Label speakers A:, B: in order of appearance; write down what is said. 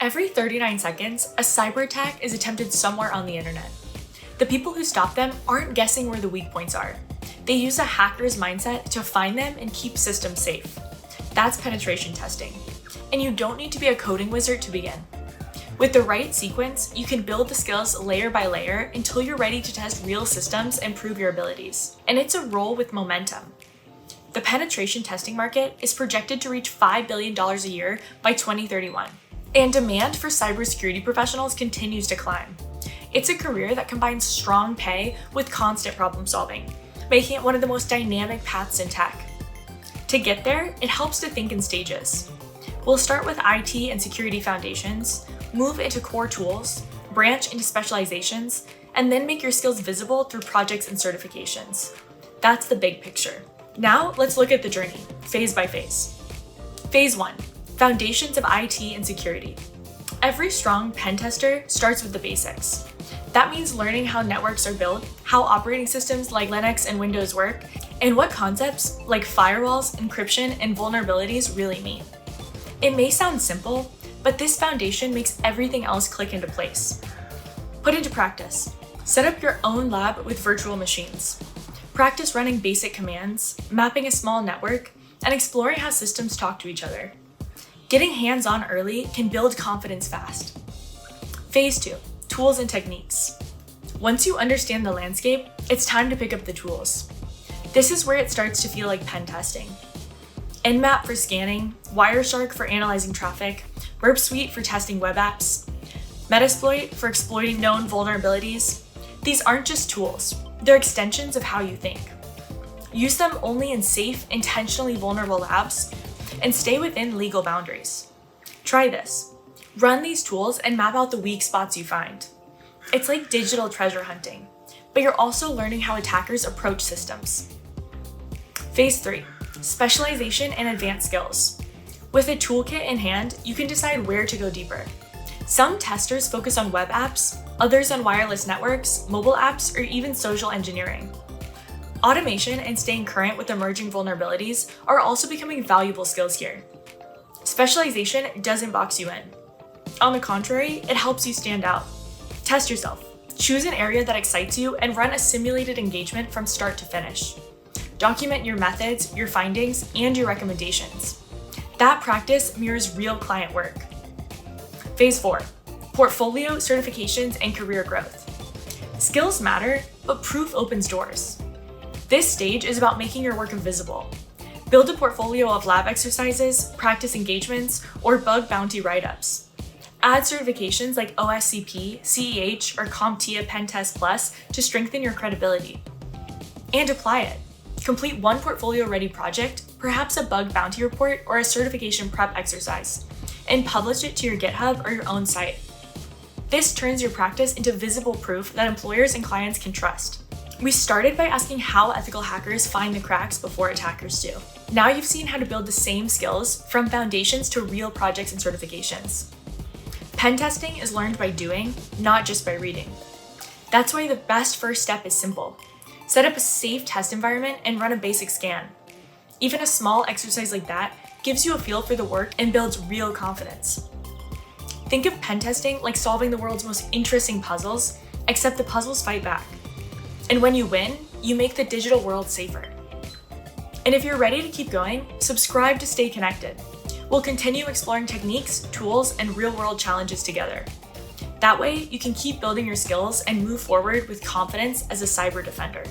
A: Every 39 seconds, a cyber attack is attempted somewhere on the internet. The people who stop them aren't guessing where the weak points are. They use a hacker's mindset to find them and keep systems safe. That's penetration testing. And you don't need to be a coding wizard to begin. With the right sequence, you can build the skills layer by layer until you're ready to test real systems and prove your abilities. And it's a roll with momentum. The penetration testing market is projected to reach $5 billion a year by 2031. And demand for cybersecurity professionals continues to climb. It's a career that combines strong pay with constant problem solving, making it one of the most dynamic paths in tech. To get there, it helps to think in stages. We'll start with IT and security foundations, move into core tools, branch into specializations, and then make your skills visible through projects and certifications. That's the big picture. Now let's look at the journey, phase by phase. Phase 1. Foundations of IT and security. Every strong pen tester starts with the basics. That means learning how networks are built, how operating systems like Linux and Windows work, and what concepts like firewalls, encryption, and vulnerabilities really mean. It may sound simple, but this foundation makes everything else click into place. Put into practice. Set up your own lab with virtual machines. Practice running basic commands, mapping a small network, and exploring how systems talk to each other. Getting hands-on early can build confidence fast. Phase 2, tools and techniques. Once you understand the landscape, it's time to pick up the tools. This is where it starts to feel like pen testing. Nmap for scanning, Wireshark for analyzing traffic, Burp Suite for testing web apps, Metasploit for exploiting known vulnerabilities. These aren't just tools, they're extensions of how you think. Use them only in safe, intentionally vulnerable labs, and stay within legal boundaries. Try this. Run these tools and map out the weak spots you find. It's like digital treasure hunting, but you're also learning how attackers approach systems. Phase 3, specialization and advanced skills. With a toolkit in hand, you can decide where to go deeper. Some testers focus on web apps, others on wireless networks, mobile apps, or even social engineering. Automation and staying current with emerging vulnerabilities are also becoming valuable skills here. Specialization doesn't box you in. On the contrary, it helps you stand out. Test yourself. Choose an area that excites you and run a simulated engagement from start to finish. Document your methods, your findings, and your recommendations. That practice mirrors real client work. Phase 4, portfolio, certifications, and career growth. Skills matter, but proof opens doors. This stage is about making your work visible. Build a portfolio of lab exercises, practice engagements, or bug bounty write-ups. Add certifications like OSCP, CEH, or CompTIA Pen Test Plus to strengthen your credibility. And apply it. Complete one portfolio-ready project, perhaps a bug bounty report or a certification prep exercise, and publish it to your GitHub or your own site. This turns your practice into visible proof that employers and clients can trust. We started by asking how ethical hackers find the cracks before attackers do. Now you've seen how to build the same skills from foundations to real projects and certifications. Pen testing is learned by doing, not just by reading. That's why the best first step is simple. Set up a safe test environment and run a basic scan. Even a small exercise like that gives you a feel for the work and builds real confidence. Think of pen testing like solving the world's most interesting puzzles, except the puzzles fight back. And when you win, you make the digital world safer. And if you're ready to keep going, subscribe to stay connected. We'll continue exploring techniques, tools, and real-world challenges together. That way, you can keep building your skills and move forward with confidence as a cyber defender.